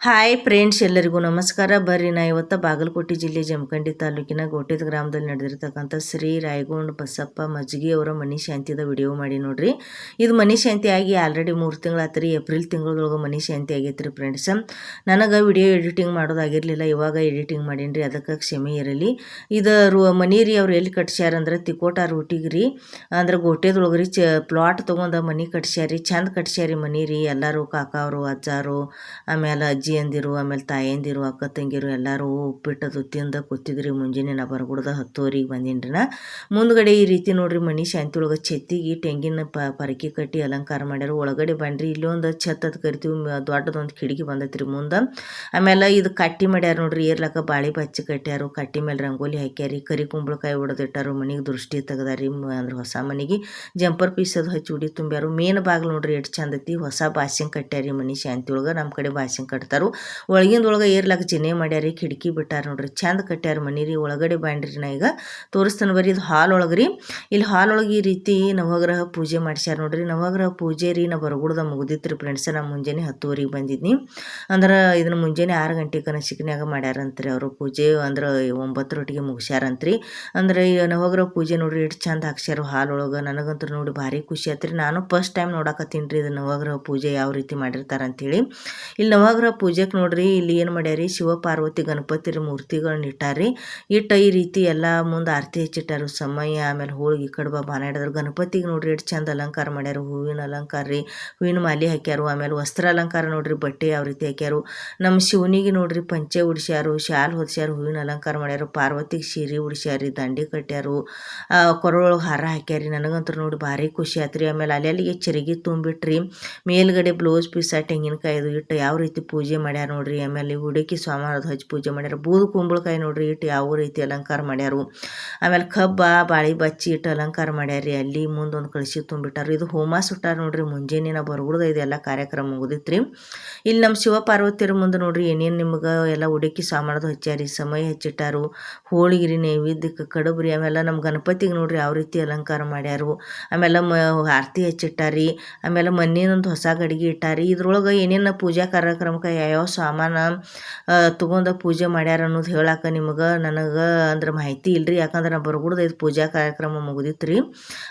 Hi friends, ಎಲ್ಲರಿಗೂ ನಮಸ್ಕಾರ. ಬರ್ರಿ ನಾ ಇವತ್ತು ಬಾಗಲಕೋಟೆ ಜಿಲ್ಲೆ ಜಮಖಂಡಿ ತಾಲೂಕಿನ ಗೋಟೆದ ಗ್ರಾಮದಲ್ಲಿ ನಡೆದಿರ್ತಕ್ಕಂಥ ಶ್ರೀ ರಾಯಗೊಂಡ ಬಸಪ್ಪ ಮಜ್ಗಿ ಅವರ ಮನಿ ಶಾಂತಿದ ವಿಡಿಯೋ ಮಾಡಿ ನೋಡ್ರಿ. ಇದು ಮನಿ ಶಾಂತಿ ಆಗಿ ಆಲ್ರೆಡಿ 3 ತಿಂಗಳಾತ್ರಿ. ಏಪ್ರಿಲ್ ತಿಂಗಳದೊಳಗೆ ಮನಿ ಶಾಂತಿ ಆಗೈತ್ರಿ ಫ್ರೆಂಡ್ಸ್. ನನಗೆ ವಿಡಿಯೋ ಎಡಿಟಿಂಗ್ ಮಾಡೋದಾಗಿರಲಿಲ್ಲ, ಇವಾಗ ಎಡಿಟಿಂಗ್ ಮಾಡೀನಿ. ಅದಕ್ಕೆ ಕ್ಷಮೆ ಇರಲಿ. ಇದು ಮನಿ ರೀ ಅವ್ರು ಎಲ್ಲಿ ಕಟ್ಸ್ಯಾರಂದ್ರೆ ತಿಕೋಟ ರೂಟಿಗೆ ರೀ, ಅಂದ್ರೆ ಗೋಟೆದೊಳಗೆ ರೀ ಪ್ಲಾಟ್ ತೊಗೊಂಡು ಮನಿ ಕಟ್ಸ್ಯಾರಿ. ಚಂದ ಕಟ್ಸ್ಯಾರಿ ಮನಿ ರೀ. ಎಲ್ಲರೂ ಕಾಕಾವರು, ಅಜ್ಜಾರು, ಆಮೇಲೆ ಅಜ್ಜಿಯಂದಿರು, ಆಮೇಲೆ ತಾಯಂದಿರು, ಅಕ್ಕ ತಂಗಿರು ಎಲ್ಲರೂ ಉಪ್ಪಿಟ್ಟದು ತಿಂದು ಕೂತಿದ್ರಿ. ಮುಂಜಾನೆ ನಾ ಬರಗುಡ್ದ 10 ಬಂದೀನಿ ನಾ. ಮುಂದ್ಗಡೆ ಈ ರೀತಿ ನೋಡ್ರಿ ಮನಿ ಶಾಂತಿ ಒಳಗೆ ಛತ್ತಿಗೆ ತೆಂಗಿನ ಪರಕೆ ಕಟ್ಟಿ ಅಲಂಕಾರ ಮಾಡ್ಯಾರ. ಒಳಗಡೆ ಬಂದ್ರಿ ಇಲ್ಲೊಂದು ಛತ್ ಅಂತ ಕರಿತೀವಿ, ದೊಡ್ಡದೊಂದು ಕಿಟಕಿ ಬಂದೈತ್ರಿ ಮುಂದೆ. ಆಮೇಲೆ ಇದು ಕಟ್ಟಿ ಮಾಡ್ಯಾರ ನೋಡ್ರಿ, ಏರ್ಲಕ್ಕ ಬಾಳಿ ಬಚ್ಚಿ ಕಟ್ಟ್ಯಾರು. ಕಟ್ಟಿ ಮೇಲೆ ರಂಗೋಲಿ ಹಾಕ್ಯಾರಿ, ಕರಿ ಕುಂಬಳಕಾಯಿ ಹೊಡೆದಿಟ್ಟಾರು. ಮನೆಗೆ ದೃಷ್ಟಿ ತೆಗ್ದಾರಿ. ಅಂದ್ರೆ ಹೊಸ ಮನೆಗೆ ಜಂಪರ್ ಪೀಸ್ ಅದು ಹಚ್ಚಿ ಉಡಿ ತುಂಬ್ಯಾರು. ಮೇನ್ ಬಾಗಿಲು ನೋಡ್ರಿ ಎಷ್ಟು ಚಂದ ಐತಿ. ಹೊಸ ಬಾಸಿಂಗ್ ಕಟ್ಟ್ಯಾರಿ ಮನಿ ಶಾಂತಿ ಒಳಗೆ. ನಮ್ಮ ಕಡೆ ಬಾಸಿಂಗ್ ಕಟ್ತಾರು. ಒಳಗಿಂದೊಳಗೆ ಏರ್ಲಾಕ ಜಿನೆ ಮಾಡ್ಯಾರಿ, ಕಿಟಕಿ ಬಿಟ್ಟಾರ ನೋಡ್ರಿ. ಚಂದ ಕಟ್ಟ್ಯಾರ ಮನಿ ರೀ. ಒಳಗಡೆ ಬಾಂಡ್ರಿ ನಾ ಈಗ ತೋರಿಸ್ತಾನೆ ಬರ್ರಿ. ಇದು ಹಾಲ್ ಒಳಗ್ರಿ. ಇಲ್ಲಿ ಹಾಲ್ ಒಳಗೆ ಈ ರೀತಿ ನವಗ್ರಹ ಪೂಜೆ ಮಾಡ್ಸ್ಯಾರ ನೋಡ್ರಿ. ನವಗ್ರಹ ಪೂಜೆ ರೀ ನಾ ಬರಗುಡ್ದ ಮುಗ್ದಿತ್ರಿ ಫ್ರೆಂಡ್ಸ್. ನಾ ಮುಂಜಾನೆ 10 ಬಂದಿದ್ನಿ. ಅಂದ್ರೆ ಇದನ್ನ ಮುಂಜಾನೆ 6 ಗಂಟೆಗೆ ನಸಿಕ್ನ್ಯಾಗ ಮಾಡ್ಯಾರಂತ್ರಿ ಅವರು ಪೂಜೆ. ಅಂದ್ರೆ 9 ರೊಟ್ಟಿಗೆ ಮುಗಿಸ್ಯಾರಂತ್ರಿ. ಅಂದ್ರೆ ಈ ನವಗ್ರಹ ಪೂಜೆ ನೋಡ್ರಿ ಎಷ್ಟು ಚಂದ ಹಾಕ್ಸ್ಯಾರು ಹಾಲ್ ಒಳಗೆ. ನನಗಂತೂ ನೋಡಿ ಭಾರಿ ಖುಷಿ ಆತ್ರಿ. ನಾನು ಫಸ್ಟ್ ಟೈಮ್ ನೋಡಕತ್ತೀನಿ ರೀ ಇದು ನವಗ್ರಹ ಪೂಜೆ ಯಾವ ರೀತಿ ಮಾಡಿರ್ತಾರ ಅಂತೇಳಿ. ಇಲ್ಲಿ ನವಗ್ರಹ ಪೂಜೆಗೆ ನೋಡ್ರಿ ಇಲ್ಲಿ ಏನು ಮಾಡ್ಯಾರಿ, ಶಿವ ಪಾರ್ವತಿ ಗಣಪತಿ ಮೂರ್ತಿಗಳನ್ನ ಇಟ್ಟಾರಿ. ಈ ರೀತಿ ಎಲ್ಲ ಮುಂದೆ ಆರತಿ ಹಚ್ಚಿಟ್ಟಾರು. ಸಮಯ ಆಮೇಲೆ ಹೋಳಿಗೆ ಕಡುಬ ಬಾನ ಹಿಡಿದ್ರು. ಗಣಪತಿಗೆ ನೋಡ್ರಿ ಎಷ್ಟು ಚಂದ ಅಲಂಕಾರ ಮಾಡ್ಯಾರು. ಹೂವಿನ ಅಲಂಕಾರ ರೀ, ಹೂವಿನ ಮಾಲೆ ಹಾಕ್ಯಾರು. ಆಮೇಲೆ ವಸ್ತ್ರ ಅಲಂಕಾರ ನೋಡ್ರಿ, ಬಟ್ಟೆ ಯಾವ ರೀತಿ ಹಾಕ್ಯಾರು. ನಮ್ಮ ಶಿವನಿಗೆ ನೋಡ್ರಿ ಪಂಚೆ ಉಡ್ಸ್ಯಾರು, ಶಾಲ್ ಹೊದ್ಸ್ಯಾರು, ಹೂವಿನ ಅಲಂಕಾರ ಮಾಡ್ಯಾರು. ಪಾರ್ವತಿಗೆ ಸೀರೆ ಉಡ್ಸ್ಯಾರಿ, ದಂಡಿ ಕಟ್ಟ್ಯಾರು, ಕೊರಳೊಳಗೆ ಹಾರ ಹಾಕ್ಯಾರಿ. ನನಗಂತೂ ನೋಡಿ ಭಾರಿ ಖುಷಿ ಆತ್ರಿ. ಆಮೇಲೆ ಅಲ್ಲಿಗೆ ಚರಿಗೆ ತುಂಬಿಟ್ರಿ. ಮೇಲ್ಗಡೆ ಬ್ಲೌಸ್ ಪೀಸ ತೆಂಗಿನಕಾಯಿದು ಇಟ್ಟು ಯಾವ ರೀತಿ ಪೂಜೆ ಮಾಡ್ಯಾರ ನೋಡ್ರಿ. ಆಮೇಲೆ ಹುಡುಕಿ ಸಾಮಾನು ಹಚ್ಚಿ ಪೂಜೆ ಮಾಡ್ಯಾರ. ಬೂದು ಕುಂಬಳಕಾಯಿ ನೋಡ್ರಿ ಇಟ್ಟು ಯಾವ ರೀತಿ ಅಲಂಕಾರ ಮಾಡ್ಯಾರು. ಆಮೇಲೆ ಕಬ್ಬ ಬಾಳಿ ಬಚ್ಚಿ ಇಟ್ಟು ಅಲಂಕಾರ ಮಾಡ್ಯಾರಿ. ಅಲ್ಲಿ ಮುಂದೊಂದು ಕಳಸಿ ತುಂಬಿಟ್ಟಾರು. ಇದು ಹೋಮ ಸುಟ್ಟಾರ ನೋಡ್ರಿ ಮುಂಜಾನೆ. ನಾ ಬರಗುಡ್ದ ಇದೆಲ್ಲ ಕಾರ್ಯಕ್ರಮ ಮುಗಿದಿತ್ರಿ. ಇಲ್ಲಿ ನಮ್ಮ ಶಿವ ಪಾರ್ವತಿಯರ ಮುಂದೆ ನೋಡ್ರಿ ಏನೇನು ನಿಮ್ಗೆ ಎಲ್ಲ ಹುಡುಕಿ ಸಾಮಾನದು ಹಚ್ಚಾರಿ. ಸಮಯ ಹಚ್ಚಿಟ್ಟಾರು. ಹೋಳಿಗೆ ನೈವೇದ್ಯಕ್ಕೆ ಕಡುಬ್ರಿ. ಆಮೇಲೆ ನಮ್ಮ ಗಣಪತಿಗೆ ನೋಡ್ರಿ ಯಾವ ರೀತಿ ಅಲಂಕಾರ ಮಾಡ್ಯಾರು. ಆಮೇಲೆ ಆರತಿ ಹಚ್ಚಿಟ್ಟಾರಿ. ಆಮೇಲೆ ಮಣ್ಣಿನೊಂದು ಹೊಸ ಗಡಿಗೆ ಇಟ್ಟಾರಿ. ಇದ್ರೊಳಗೆ ಏನೇನು ಪೂಜಾ ಕಾರ್ಯಕ್ರಮಕ್ಕೆ ಯಾವ್ಯಾವ ಸಾಮಾನು ತೊಗೊಂಡು ಪೂಜೆ ಮಾಡ್ಯಾರ ಅನ್ನೋದು ಹೇಳಕ್ಕೆ ನನಗೆ ಅಂದ್ರೆ ಮಾಹಿತಿ ಇಲ್ಲರಿ. ಯಾಕಂದ್ರೆ ನಾ ಬರಗುಡ್ದ ಇದು ಪೂಜಾ ಕಾರ್ಯಕ್ರಮ ಮುಗಿದಿತ್ರಿ.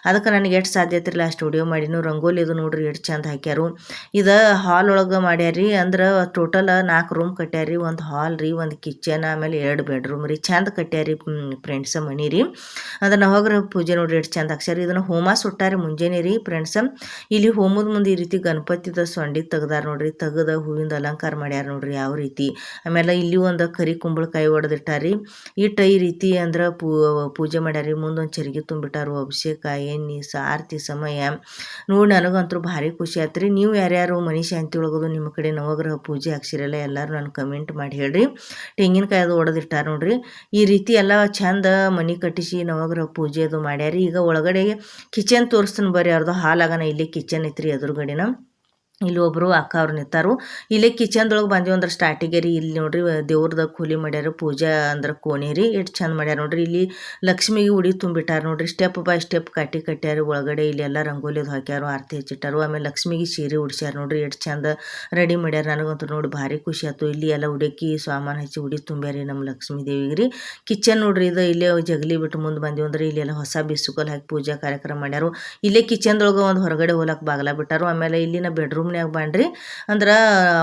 ಅದಕ್ಕೆ ನನಗೆ ಎಷ್ಟು ಸಾಧ್ಯ ಐತಿರಲ್ಲ ಅಷ್ಟು ವಿಡಿಯೋ ಮಾಡಿನೂ. ರಂಗೋಲಿ ಇದು ನೋಡ್ರಿ ಎಷ್ಟು ಚಂದ ಹಾಕ್ಯಾರು. ಇದು ಹಾಲ್ ಒಳಗೆ ಮಾಡ್ಯಾರಿ. ಅಂದ್ರೆ ಟೋಟಲ್ 4 ರೂಮ್ ಕಟ್ಟ್ಯಾರಿ. ಒಂದು ಹಾಲ್ ರೀ, ಒಂದು ಕಿಚನ್, ಆಮೇಲೆ 2 ಬೆಡ್ರೂಮ್ ರೀ. ಚಂದ ಕಟ್ಟ್ಯಾರಿ ಫ್ರೆಂಡ್ಸ್ ಮನಿ ರೀ. ಅಂದ್ರೆ ನವಗ್ರಹ ಪೂಜೆ ನೋಡ್ರಿ ಎಷ್ಟು ಚಂದ ಹಾಕ್ಸ್ಯಾರಿ. ಇದನ್ನು ಹೋಮ ಸುಟ್ಟಾರಿ ಮುಂಜಾನೆ ರೀ ಫ್ರೆಂಡ್ಸ್. ಇಲ್ಲಿ ಹೋಮದ ಮುಂದೆ ಈ ರೀತಿ ಗಣಪತಿದ ಸೊಂಡಿ ತೆಗ್ದಾರ ನೋಡ್ರಿ. ತೆಗೆದ ಹೂವಿಂದ ಅಲಂಕಾರ ಮಾಡ್ಯಾರ ನೋಡ್ರಿ ಯಾವ ರೀತಿ. ಆಮೇಲೆ ಇಲ್ಲಿ ಒಂದು ಕರಿ ಕುಂಬಳಕಾಯಿ ಹೊಡೆದಿಟ್ಟಾರಿ. ಈ ರೀತಿ ಅಂದ್ರೆ ಪೂಜೆ ಮಾಡ್ಯಾರಿ. ಮುಂದೊಂದು ಚರಿಗೆ ತುಂಬಿಟ್ಟಾರು. ಅಭಿಷೇಕ, ಎಣ್ಣೆ, ಆರತಿ ಸಮಯ ನೋಡಿ ನನಗಂತೂ ಭಾರಿ ಖುಷಿ ಆತ್ರಿ. ನೀವು ಯಾರ್ಯಾರು ಮನಿ ಶಾಂತಿ ಒಳಗೋದು ನಿಮ್ಮ ಕಡೆ ನವಗ್ರಹ ಪೂಜೆ ಹಾಕ್ಸಿರಲ್ಲ ಎಲ್ಲರೂ ನಾನು ಕಮೆಂಟ್ ಮಾಡಿ ಹೇಳ್ರಿ. ತೆಂಗಿನಕಾಯಿ ಅದು ಹೊಡೆದಿಟ್ಟಾರ ನೋಡ್ರಿ. ಈ ರೀತಿ ಎಲ್ಲ ಚಂದ ಮನಿ ಕಟ್ಟಿಸಿ ನವಗ್ರಹ ಪೂಜೆ ಅದು ಮಾಡ್ಯಾರಿ. ಈಗ ಒಳಗಡೆ ಕಿಚನ್ ತೋರಿಸ್ತೀನಿ ಬರ್ರಿ. ಅವ್ರದ್ದು ಹಾಲಾಗನ ಇಲ್ಲಿ ಕಿಚನ್ ಐತ್ರಿ ಎದುರುಗಡೆನ. ಇಲ್ಲಿ ಒಬ್ಬರು ಅಕ್ಕ ಅವ್ರು ನಿಂತಾರು. ಇಲ್ಲೇ ಕಿಚನ್ದೊಳಗೆ ಬಂದೀವಿ ಅಂದ್ರೆ ಸ್ಟಾರ್ಟಿಗೆ ರೀ. ಇಲ್ಲಿ ನೋಡ್ರಿ ದೇವ್ರದಾಗ ಕೂಲಿ ಮಾಡ್ಯಾರ. ಪೂಜಾ ಅಂದ್ರೆ ಕೋಣೆ ರೀ ಎಷ್ಟು ಚಂದ ಮಾಡ್ಯಾರ ನೋಡ್ರಿ. ಇಲ್ಲಿ ಲಕ್ಷ್ಮಿಗೆ ಉಡಿ ತುಂಬಿಟ್ಟಾರ ನೋಡ್ರಿ. ಸ್ಟೆಪ್ ಬೈ ಸ್ಟೆಪ್ ಕಟ್ಟ್ಯಾರ. ಒಳಗಡೆ ಇಲ್ಲಿ ಎಲ್ಲ ರಂಗೋಲಿ ಅದು ಹಾಕ್ಯಾರು, ಆರತಿ ಹಚ್ಚಿಟ್ಟಾರು. ಆಮೇಲೆ ಲಕ್ಷ್ಮಿಗೆ ಸೀರೆ ಉಡ್ಸ್ಯಾರ ನೋಡ್ರಿ ಎಷ್ಟು ಚಂದ ರೆಡಿ ಮಾಡ್ಯಾರ. ನನಗಂತೂ ನೋಡಿ ಭಾರಿ ಖುಷಿ ಆಯ್ತು. ಇಲ್ಲಿ ಎಲ್ಲ ಹುಡುಕಿ ಸಾಮಾನು ಹಚ್ಚಿ ಉಡಿ ತುಂಬ್ಯಾರಿ ನಮ್ಮ ಲಕ್ಷ್ಮೀ ದೇವಿಗೆ ರೀ. ಕಿಚನ್ ನೋಡ್ರಿ ಇದು. ಇಲ್ಲೇ ಜಗಲಿ ಬಿಟ್ಟು ಮುಂದೆ ಬಂದೀವಿ ಅಂದ್ರೆ ಇಲ್ಲೆಲ್ಲ ಹೊಸ ಬಿಸುಕಲ್ ಹಾಕಿ ಪೂಜಾ ಕಾರ್ಯಕ್ರಮ ಮಾಡ್ಯಾರು. ಇಲ್ಲೇ ಕಿಚನ್ದೊಳಗೆ ಒಂದು ಹೊರಗಡೆ ಹೋಲಕ್ಕೆ ಬಾಗಲ ಬಿಟ್ಟಾರು. ಆಮೇಲೆ ಇಲ್ಲಿನ ಬೆಡ್ರೂಮ್ನ್ಯಾಗ ಬಾಂಡ್ರಿ. ಅಂದ್ರೆ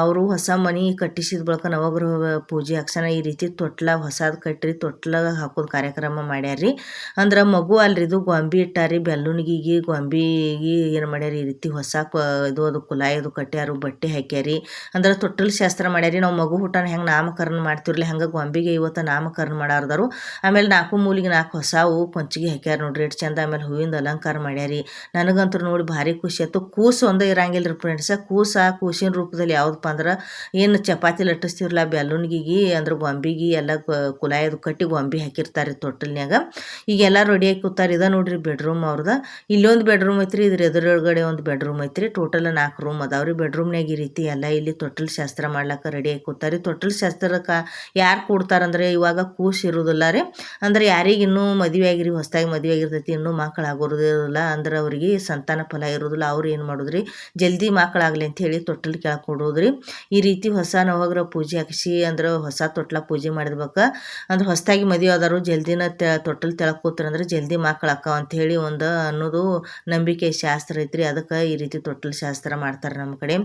ಅವರು ಹೊಸ ಮನೆ ಕಟ್ಟಿಸಿದ ಬಳಿಕ ನವಗ್ರಹ ಪೂಜೆ ಹಾಕ್ಸನ ಈ ರೀತಿ ತೊಟ್ಲಾಗ ಹೊಸದು ಕಟ್ಟ್ರಿ. ತೊಟ್ಲಾಗ ಹಾಕೋದು ಕಾರ್ಯಕ್ರಮ ಮಾಡ್ಯಾರ್ರಿ. ಅಂದ್ರೆ ಮಗು ಅಲ್ರಿ ಇದು. ಗೊಂಬಿ ಇಟ್ಟಾರಿ. ಬೆಲ್ಲುನ್ಗಿಗೆ ಗೊಂಬಿಗೆ ಏನು ಮಾಡ್ಯಾರಿ ಈ ರೀತಿ ಹೊಸ ಇದು ಅದು ಕುಲಾಯಿ ಅದು ಕಟ್ಟ್ಯಾರು. ಬಟ್ಟೆ ಹಾಕ್ಯಾರಿ. ಅಂದ್ರೆ ತೊಟ್ಟಲ್ ಶಾಸ್ತ್ರ ಮಾಡ್ಯಾರಿ. ನಾವು ಮಗು ಹುಟ್ಟಾನ ಹೆಂಗೆ ನಾಮಕರಣ ಮಾಡ್ತಿರ್ಲಿ ಹಂಗೆ ಗೊಂಬಿಗೆ ಇವತ್ತು ನಾಮಕರಣ ಮಾಡಾರ್ದರು. ಆಮೇಲೆ 4 ಮೂಲಿಗೆ 4 ಹೊಸವು ಕೊಂಚಿಗೆ ಹಾಕ್ಯಾರ ನೋಡ್ರಿ ಎಷ್ಟು ಚಂದ. ಆಮೇಲೆ ಹೂವಿಂದ ಅಲಂಕಾರ ಮಾಡ್ಯಾರಿ. ನನಗಂತೂ ನೋಡಿ ಭಾರಿ ಖುಷಿ ಆಯ್ತು. ಕೂಸು ಒಂದೇ ಇರಂಗಿಲ್ಲ ರೀ ಫ್ರೆಂಡ್ಸ್. ಕೂಸಿನ ರೂಪದಲ್ಲಿ ಯಾವುದಪ್ಪ ಅಂದ್ರೆ ಏನು ಚಪಾತಿ ಲಟ್ಟಿಸ್ತಿರಲ್ಲ ಬೆಲ್ಲುನ್ಗಿಗೆ ಅಂದ್ರೆ ಗೊಂಬಿಗೆ ಎಲ್ಲ ಕುಲಾಯದು ಕಟ್ಟಿ ಗೊಂಬಿ ಹಾಕಿರ್ತಾರೆ ತೊಟ್ಟಲ್ನ್ಯಾಗ. ಈಗೆಲ್ಲ ರೆಡಿ ಆಗಿ ಕೂತಾರೆ. ಇದ ನೋಡ್ರಿ ಬೆಡ್ರೂಮ್ ಅವ್ರದ. ಇಲ್ಲೊಂದು ಬೆಡ್ರೂಮ್ ಐತ್ರಿ. ಇದ್ರ ಎದುರುಗಡೆ ಒಂದು ಬೆಡ್ರೂಮ್ ಐತ್ರಿ. ಟೋಟಲ್ 4 ರೂಮ್ ಅದಾವ್ರಿ. ಬೆಡ್ರೂಮ್ನಾಗ ಈ ರೀತಿ ಎಲ್ಲ ಇಲ್ಲಿ ತೊಟ್ಟಲ್ ಶಾಸ್ತ್ರ ಮಾಡ್ಲಕ್ಕ ರೆಡಿ ಆಗಿ ಕೂತಾರೆ. ತೊಟ್ಟಲ್ ಶಾಸ್ತ್ರಕ್ಕೆ ಯಾರು ಕೂಡ್ತಾರಂದ್ರೆ ಇವಾಗ ಕೂಸು ಇರೋದಿಲ್ಲ ರೀ. ಅಂದ್ರೆ ಯಾರಿಗೆ ಇನ್ನೂ ಮದುವೆ ಆಗಿರಿ, ಹೊಸದಾಗಿ ಮದುವೆ ಆಗಿರ್ತೈತಿ, ಇನ್ನೂ ಮಕ್ಕಳು ಆಗೋದಿಲ್ಲ ಅಂದ್ರೆ ಅವ್ರಿಗೆ ಸಂತಾನ ಫಲ ಇರೋದಿಲ್ಲ. ಅವ್ರು ಏನು ಮಾಡೋದ್ರಿ ಜಲ್ದಿ ಮಕ್ಕಳು ಮಕ್ಕಳಾಗಲಿ ಅಂಥೇಳಿ ತೊಟ್ಟಲು ಕೆಳಗೆ ಕೊಡೋದ್ರಿ. ಈ ರೀತಿ ಹೊಸ ನವಗ್ರಹ ಪೂಜೆ ಹಾಕಿಸಿ ಅಂದ್ರೆ ಹೊಸ ತೊಟ್ಲ ಪೂಜೆ ಮಾಡಿದ್ಬೇಕು. ಅಂದ್ರೆ ಹೊಸದಾಗಿ ಮದುವೆ ಆದವರು ಜಲ್ದಿನ ತೊಟ್ಟಲು ತೆಳಗೆ ಕೂತ್ರಂದ್ರೆ ಜಲ್ದಿ ಮಕ್ಕಳು ಅಕ್ಕಾವ ಅಂಥೇಳಿ ಒಂದು ಅನ್ನೋದು ನಂಬಿಕೆ ಶಾಸ್ತ್ರ ಐತ್ರಿ. ಅದಕ್ಕೆ ಈ ರೀತಿ ತೊಟ್ಟಲು ಶಾಸ್ತ್ರ ಮಾಡ್ತಾರೆ ನಮ್ಮ ಕಡೆ.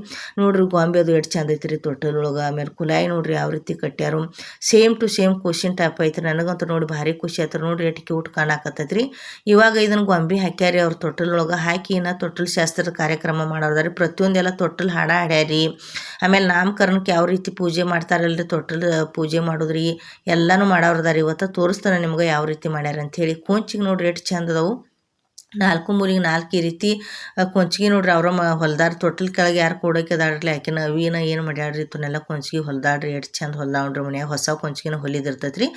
ನೋಡ್ರಿ ಗೊಂಬೆ ಅದು ಎಷ್ಟು ಚಂದ ಐತ್ರಿ ತೊಟ್ಟಲೊಳಗೆ. ಆಮೇಲೆ ಕುಲಾಯಿ ನೋಡ್ರಿ ಯಾವ ರೀತಿ ಕಟ್ಟ್ಯಾರು. Same to same question type ಐತ್ರಿ. ನನಗಂತೂ ನೋಡಿ ಭಾರಿ ಖುಷಿ ಆಯ್ತು. ನೋಡ್ರಿ ಎಷ್ಟು ಕ್ಯೂಟ್ ಕಾಣಕತ್ತೈತ್ರಿ. ಇವಾಗ ಇದನ್ನು ಗೊಂಬೆ ಹಾಕ್ಯಾರಿ ಅವ್ರ ತೊಟ್ಟಲೊಳಗೆ ಹಾಕಿ ತೊಟ್ಟಲು ಶಾಸ್ತ್ರದ ಕಾರ್ಯಕ್ರಮ ಮಾಡೋದಾರಿ. ಪ್ರತಿಯೊಂದೆಲ್ಲ ತೊಟ್ಟಲು ಹಾಡ ಹಾಡ್ಯಾರಿ. ಆಮೇಲೆ ನಾಮಕರಣಕ್ಕೆ ಯಾವ ರೀತಿ ಪೂಜೆ ಮಾಡ್ತಾರಲ್ರಿ ತೊಟ್ಟಲು ಪೂಜೆ ಮಾಡೋದ್ರಿ ಎಲ್ಲನೂ ಮಾಡೋರ್ದಾರಿ. ಇವತ್ತು ತೋರಿಸ್ತಾನೆ ನಿಮ್ಗೆ ಯಾವ ರೀತಿ ಮಾಡ್ಯಾರ ಅಂಥೇಳಿ. ಕೊಂಚಿಗೆ ನೋಡ್ರಿ ಎಷ್ಟು ಚಂದ ಅದಾವು. 4 ಮೂಲಿಗೆ 4 ಈ ರೀತಿ ಕೊಂಚಿಗೆ ನೋಡ್ರಿ ಅವ್ರ ಹೊಲ್ದಾರ ತೊಟ್ಟಲ್ ಕೆಳಗೆ ಯಾರು ಕೊಡೋಕೆ ಅದಾಡ್ರಿ ಆಕಿನ ಅವಿನ ಏನು ಮಾಡ್ಯಾಡ್ರಿ ಇವನ್ನೆಲ್ಲ ಕೊಂಚಿಗೆ ಹೊಲ್ದಾಡ್ರಿ ಎಷ್ಟು ಚಂದ ಹೊಲ್ದಾವ್ರಿ ಮನ್ಯಾಗ ಹೊಸ ಕೊಂಚಿಗೆನ ಹೊಲಿದಿರ್ತೈತ್ರಿ.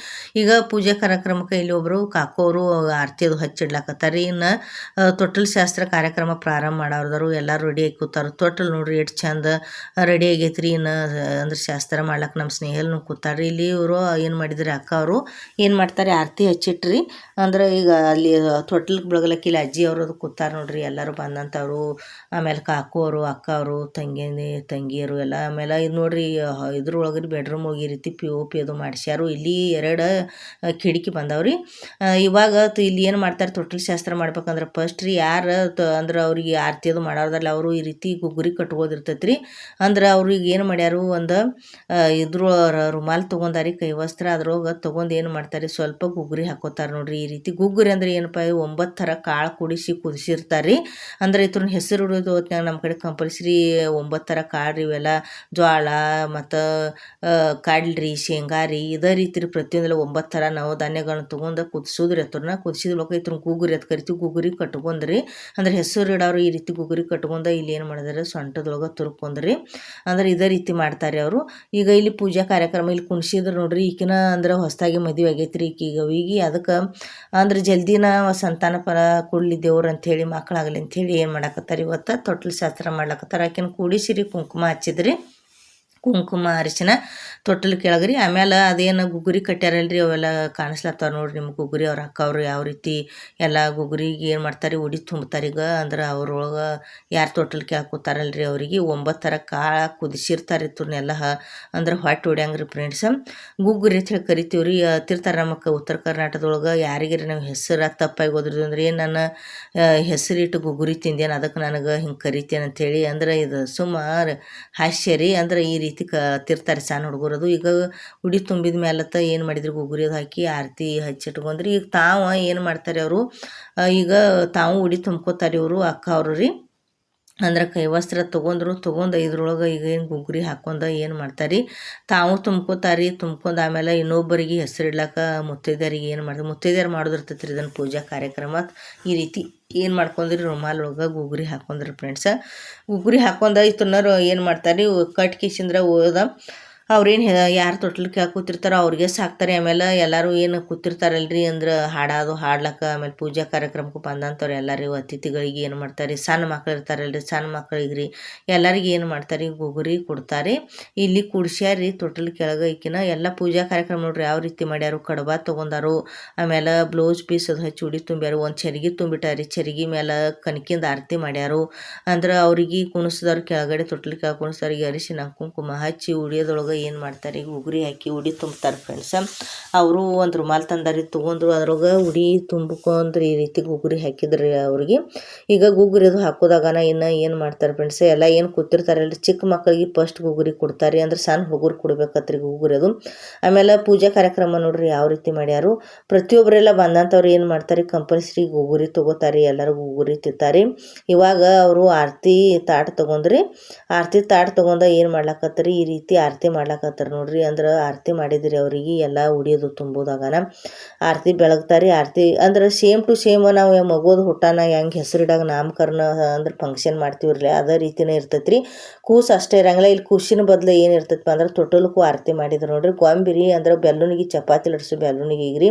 ಈಗ ಪೂಜೆ ಕಾರ್ಯಕ್ರಮಕ್ಕೆ ಇಲ್ಲಿ ಒಬ್ಬರು ಕಾಕೋರು ಆರತಿ ಅದು ಹಚ್ಚಿಡ್ಲಾಕತ್ತಾರಿ. ಇನ್ನು ತೊಟ್ಟಲ್ ಶಾಸ್ತ್ರ ಕಾರ್ಯಕ್ರಮ ಪ್ರಾರಂಭ ಮಾಡೋರ್ದಾರು ಎಲ್ಲರೂ ರೆಡಿ ಆಗಿ ಕೂತಾರು. ತೊಟ್ಟಲ್ ನೋಡ್ರಿ ಎಷ್ಟು ಚಂದ ರೆಡಿ ಆಗೈತ್ರಿ. ಇನ್ನು ಅಂದ್ರೆ ಶಾಸ್ತ್ರ ಮಾಡ್ಲಕ್ಕೆ ನಮ್ಮ ಸ್ನೇಹಲ್ನು ಕೂತಾರ್ರಿ. ಇಲ್ಲಿ ಇವರು ಏನು ಮಾಡಿದ್ರಿ ಅಕ್ಕ ಅವರು ಏನು ಮಾಡ್ತಾರೆ ಆರತಿ ಹಚ್ಚಿಟ್ರಿ. ಅಂದ್ರೆ ಈಗ ಅಲ್ಲಿ ತೊಟ್ಟಲ್ಗೆ ಬೆಳಗ್ಲಕ್ಕೆ ಇಲ್ಲಿ ಅಜ್ಜಿ ಅವರು ಅದು ಕೂತಾರ ನೋಡ್ರಿ. ಎಲ್ಲರೂ ಬಂದಂಥವ್ರು ಆಮೇಲೆ ಕಾಕೋರು ಅಕ್ಕ ಅವರು ತಂಗಿಯರು ಎಲ್ಲ. ಆಮೇಲೆ ಇದು ನೋಡ್ರಿ ಇದ್ರೊಳಗ್ರಿ ಬೆಡ್ರೂಮ್ ಹೋಗಿ ಈ ರೀತಿ POP ಅದು ಮಾಡಿಸ್ಯಾರು. ಇಲ್ಲಿ 2 ಕಿಟಕಿ ಬಂದವ್ರಿ. ಇವಾಗ ಇಲ್ಲಿ ಏನು ಮಾಡ್ತಾರೆ ತೊಟ್ಟಲು ಶಾಸ್ತ್ರ ಮಾಡ್ಬೇಕಂದ್ರೆ ಫಸ್ಟ್ ರೀ ಯಾರು ಅಂದ್ರೆ ಅವ್ರಿಗೆ ಆರತಿ ಅದು ಮಾಡೋದಲ್ಲ ಅವರು ಈ ರೀತಿ ಗುಗ್ಗುರಿ ಕಟ್ಕೋದಿರ್ತೈತ್ರಿ. ಅಂದ್ರೆ ಅವ್ರಿಗೆ ಏನು ಮಾಡ್ಯಾರು ಒಂದು ಇದ್ರ ರುಮಾಲ್ ತೊಗೊಂಡಾರಿ ಕೈ ವಸ್ತ್ರ ಅದ್ರೊಳಗೆ ತೊಗೊಂಡು ಏನು ಮಾಡ್ತಾರೆ ಸ್ವಲ್ಪ ಗುಗ್ಗುರಿ ಹಾಕೋತಾರೆ ನೋಡ್ರಿ. ಈ ರೀತಿ ಗುಗ್ಗುರಿ ಅಂದ್ರೆ ಏನಪ್ಪ 9 ಥರ ಕಾಳು ಕುಡಿಸಿ ಕುದಿಸಿರ್ತಾರೆ. ಅಂದ್ರೆ ಇದ್ರನ್ನ ಹೆಸರು ಹಿಡಿದು ಹೊತ್ನಾಗ ನಮ್ಮ ಕಡೆ ಕಂಪಲ್ಸರಿ 9 ಥರ ಕಾಳು ರೀ. ಇವೆಲ್ಲ ಜ್ವಾಳ ಮತ್ತು ಕಡ್ಲಿ ಶೇಂಗಾ ರೀ ಇದೇ ರೀತಿ ಪ್ರತಿಯೊಂದೆಲ್ಲ 9 ಥರ ನವಧಾನ್ಯಗಳನ್ನ ತೊಗೊಂಡು ಕುದಿಸೋದ್ರಿ. ಹತ್ರನ ಕುದಿಸಿದ್ಲಕ್ಕ ಇದ್ರನ್ನ ಗುಗ್ಗುರಿ ಅಂತ ಕರಿತೀವಿ. ಗುಗ್ಗುರಿ ಕಟ್ಕೊಂಡ್ರಿ ಅಂದ್ರೆ ಹೆಸರು ಇಡೋರು ಈ ರೀತಿ ಗುಗ್ಗುರಿ ಕಟ್ಕೊಂಡು ಇಲ್ಲಿ ಏನು ಮಾಡಿದಾರೆ ಸೊಂಟದೊಳಗೆ ತುರ್ಕೊಂಡ್ರಿ. ಅಂದ್ರೆ ಇದೇ ರೀತಿ ಮಾಡ್ತಾರೆ ಅವರು. ಈಗ ಇಲ್ಲಿ ಪೂಜಾ ಕಾರ್ಯಕ್ರಮ ಇಲ್ಲಿ ಕುಣಿಸಿದ್ರು ನೋಡ್ರಿ. ಈಕಿನ ಅಂದ್ರೆ ಹೊಸದಾಗಿ ಮದುವೆ ಆಗೈತ್ರಿ ಈಗೀಗ ಅದಕ್ಕೆ ಅಂದ್ರೆ ಜಲ್ದಿನ ಸಂತಾನ ಫಲ ಕೊಡ್ಲಿ ದೇವ್ರು ಅಂಥೇಳಿ ಮಕ್ಕಳಾಗಲಿ ಅಂಥೇಳಿ ಏನು ಮಾಡಾಕತ್ತಾರೆ ಇವತ್ತು ತೊಟ್ಟಲು ಶಾಸ್ತ್ರ ಮಾಡ್ಲಕತ್ತಾರೆ. ಆಕಿನ ಕೂಡಿಸಿರಿ ಕುಂಕುಮ ಹಚ್ಚಿದ್ರಿ. ಕುಂಕುಮ ಅರಿಶಿನ ತೊಟ್ಟಲು ಕೆಳಗ್ರಿ. ಆಮೇಲೆ ಅದೇನು ಗುಗ್ಗುರಿ ಕಟ್ಟ್ಯಾರಲ್ರಿ ಅವೆಲ್ಲ ಕಾಣಿಸ್ಲತ್ತಾವ ನೋಡ್ರಿ ನಿಮ್ಗೆ. ಗುಗ್ಗುರಿ ಅವ್ರ ಅಕ್ಕ ಅವರು ಯಾವ ರೀತಿ ಎಲ್ಲ ಗುಗ್ಗುರಿಗೆ ಏನು ಮಾಡ್ತಾರೆ ಉಡಿ ತುಂಬ್ತಾರೆ. ಈಗ ಅಂದ್ರೆ ಅವ್ರೊಳಗೆ ಯಾರು ತೊಟ್ಟಲು ಕೆಳಗೆ ಕೂತಾರಲ್ರಿ ಅವರಿಗೆ 9 ಥರ ಕಾಳು ಕುದಿಸಿರ್ತಾರೆ. ಇವ್ರನ್ನೆಲ್ಲ ಅಂದ್ರೆ ಹೊಟ್ಟೆ ಹೊಡ್ಯಂಗ್ರಿ ಫ್ರೆಂಡ್ಸ್. ಗುಗ್ಗುರಿ ಅಂತ ಹೇಳಿ ಕರಿತೀವಿ ರೀ. ತಿರ್ತಾರೆ ನಮಗೆ ಉತ್ತರ ಕರ್ನಾಟಕದೊಳಗೆ ಯಾರಿಗಾರಿ ನಾವು ಹೆಸರು ತಪ್ಪಾಗಿ ಹೋದ್ರಿ ಅಂದ್ರೆ ಏನು ನನ್ನ ಹೆಸರಿಟ್ಟು ಗುಗ್ಗುರಿ ತಿಂದೇನು ಅದಕ್ಕೆ ನನಗೆ ಹಿಂಗೆ ಕರಿತೇನೆ ಅಂಥೇಳಿ ಅಂದ್ರೆ ಇದು ಸುಮಾರು ಹಾಸ್ಯ ರೀ. ಅಂದ್ರೆ ಈ ರೀತಿ ತಿರ್ತಾರೆ ಸಣ್ಣ ಹುಡುಗರದು. ಈಗ ಉಡಿ ತುಂಬಿದ ಮೇಲತ್ತ ಏನು ಮಾಡಿದ್ರು ಗುಗ್ಗುರಿ ಅದು ಹಾಕಿ ಆರತಿ ಹಚ್ಚಿಟ್ಕೊಂಡ್ರಿ. ಈಗ ತಾವು ಏನು ಮಾಡ್ತಾರೆ ಅವರು ಈಗ ತಾವು ಉಡಿ ತುಂಬ್ಕೋತಾರೆ ಇವರು ಅಕ್ಕ ಅವರು ರೀ. ಅಂದ್ರೆ ಕೈ ವಸ್ತ್ರ ತೊಗೊಂಡು ಇದ್ರೊಳಗೆ ಈಗ ಏನು ಗುಗ್ಗುರಿ ಹಾಕೊಂಡು ಏನು ಮಾಡ್ತಾರೆ ತಾವು ತುಂಬ್ಕೋತಾರೆ. ತುಂಬ್ಕೊಂಡು ಆಮೇಲೆ ಇನ್ನೊಬ್ಬರಿಗೆ ಹೆಸರಿಡ್ಲಾಕ ಮುತ್ತೈದೆಯರಿಗೆ ಏನು ಮಾಡ್ತಾರೆ ಮುತ್ತೈದೆಯರು ಮಾಡೋದಿರ್ತೈತೆ ರೀ ಇದನ್ನು ಪೂಜಾ ಕಾರ್ಯಕ್ರಮ. ಈ ರೀತಿ ಏನು ಮಾಡ್ಕೊಂಡ್ರಿ ರುಮಾಲ್ ಒಳಗೆ ಗುಗ್ಗುರಿ ಹಾಕೊಂಡ್ರಿ ಫ್ರೆಂಡ್ಸ. ಗುಗ್ಗುರಿ ಹಾಕೊಂಡು ಇತನರು ಏನು ಮಾಡ್ತಾರೆ ಕಟ್ ಕಿಸಿಂದ್ರೆ ಓದ ಅವ್ರೇನು ಯಾರು ತೊಟ್ಲು ಕೆಳಗೆ ಕೂತಿರ್ತಾರೋ ಅವ್ರಿಗೆ ಸಾಕ್ತಾರೆ. ಆಮೇಲೆ ಎಲ್ಲರೂ ಏನು ಕೂತಿರ್ತಾರಲ್ರಿ ಅಂದ್ರೆ ಹಾಡೋದು ಹಾಡ್ಲಕ್ಕ ಆಮೇಲೆ ಪೂಜಾ ಕಾರ್ಯಕ್ರಮಕ್ಕೆ ಬಂದಂಥವ್ರು ಎಲ್ಲರೂ ಅತಿಥಿಗಳಿಗೆ ಏನು ಮಾಡ್ತಾರೆ ಸಣ್ಣ ಮಕ್ಳು ಇರ್ತಾರಲ್ರಿ ಸಣ್ಣ ಮಕ್ಳಿಗೆ ರೀ ಎಲ್ಲರಿಗೆ ಏನು ಮಾಡ್ತಾರೆ ಗುಗ್ಗುರಿ ಕೊಡ್ತಾರೆ. ಇಲ್ಲಿ ಕುಡ್ಸ್ಯಾರಿ ತೊಟ್ಲು ಕೆಳಗೆ ಈಕಿನ ಎಲ್ಲ ಪೂಜಾ ಕಾರ್ಯಕ್ರಮ ನೋಡ್ರಿ ಯಾವ ರೀತಿ ಮಾಡ್ಯಾರು. ಕಡಬ ತೊಗೊಂಡಾರು ಆಮೇಲೆ ಬ್ಲೌಸ್ ಪೀಸ್ ಅದು ಹಚ್ಚಿ ಉಡಿ ತುಂಬ್ಯಾರು. ಒಂದು ಚರಿಗೆ ತುಂಬಿಟ್ಟಾರಿ. ಚರಿಗೆ ಮೇಲೆ ಕನಕಿಂದ ಆರತಿ ಮಾಡ್ಯಾರು. ಅಂದ್ರೆ ಅವ್ರಿಗೆ ಕುಣಿಸಿದವ್ರು ಕೆಳಗಡೆ ತೊಟ್ಲು ಕೆಳಗೆ ಕುಣಿಸ್ದವ್ರಿಗೆ ಅರಿಶಿನ ಕುಂಕುಮ ಹಚ್ಚಿ ಉಡಿಯೋದೊಳಗೆ ಏನು ಮಾಡ್ತಾರೆ ಈಗ ಉಗುರಿ ಹಾಕಿ ಉಡಿ ತುಂಬ್ತಾರೆ ಫ್ರೆಂಡ್ಸ. ಅವರು ಒಂದು ರುಮಾಲ್ ತಂದಾರಿ ತೊಗೊಂಡ್ರು ಅದ್ರೊಳಗೆ ಉಡಿ ತುಂಬ್ಕೊಂಡ್ರಿ ಈ ರೀತಿ ಗುಗ್ಗುರಿ ಹಾಕಿದ್ರಿ ಅವ್ರಿಗೆ. ಈಗ ಗುಗ್ಗುರಿ ಅದು ಹಾಕೋದಾಗನ ಇನ್ನು ಏನು ಮಾಡ್ತಾರೆ ಫ್ರೆಂಡ್ಸ್ ಎಲ್ಲ ಏನು ಕೂತಿರ್ತಾರಲ್ರಿ ಚಿಕ್ಕ ಮಕ್ಕಳಿಗೆ ಫಸ್ಟ್ ಗುಗ್ಗುರಿ ಕೊಡ್ತಾರೆ. ಅಂದ್ರೆ ಸಣ್ಣ ಹುಡುಗರು ಕೊಡ್ಬೇಕತ್ರಿ ಗುಗ್ಗುರಿ ಅದು. ಆಮೇಲೆ ಪೂಜಾ ಕಾರ್ಯಕ್ರಮ ನೋಡ್ರಿ ಯಾವ ರೀತಿ ಮಾಡ್ಯಾರು. ಪ್ರತಿಯೊಬ್ಬರೆಲ್ಲ ಬಂದಂಥವ್ರು ಏನು ಮಾಡ್ತಾರೆ ಕಂಪಲ್ಸರಿ ಗುಗ್ಗುರಿ ತೊಗೋತಾರೆ. ಎಲ್ಲರೂ ಗುಗ್ಗುರಿ ತಿಂತಾರೆ. ಇವಾಗ ಅವರು ಆರತಿ ತಾಟ್ ತೊಗೊಂಡ್ರಿ. ಆರತಿ ತಾಟ್ ತೊಗೊಂಡ ಏನು ಮಾಡ್ಲಾಕತ್ತರಿ ಈ ರೀತಿ ಆರತಿ ಮಾಡ್ಲಾಕತ್ತಾರ ನೋಡ್ರಿ. ಅಂದ್ರೆ ಆರತಿ ಮಾಡಿದ್ರಿ ಅವ್ರಿಗೆ ಎಲ್ಲ ಉಡಿಯೋದು ತುಂಬೋದಾಗನ ಆರತಿ ಬೆಳಗ್ತಾರೆ. ಆರತಿ ಅಂದ್ರೆ ಸೇಮ್ ಟು ಸೇಮ್ ನಾವು ಮಗೋದು ಹುಟ್ಟಾನ ಹೆಂಗೆ ಹೆಸರಿಡಾಗ ನಾಮಕರಣ ಅಂದ್ರೆ ಫಂಕ್ಷನ್ ಮಾಡ್ತೀವ್ರಲ್ಲ ಅದೇ ರೀತಿನೇ ಇರ್ತೈತ್ರಿ. ಕೂಸು ಅಷ್ಟೇ ಇರಂಗಿಲ್ಲ. ಇಲ್ಲಿ ಕೂಸಿನ ಬದಲು ಏನು ಇರ್ತೈತಪ್ಪ ಅಂದ್ರೆ ತೊಟ್ಟಲಕ್ಕೂ ಆರತಿ ಮಾಡಿದ್ರು ನೋಡ್ರಿ. ಗೊಂಬಿರಿ ಅಂದ್ರೆ ಬೆಲ್ಲುನಿಗೆ ಚಪಾತಿ ಲಟ್ಸು ಬೆಲ್ಲುನಿಗೆ ಈಗ ರೀ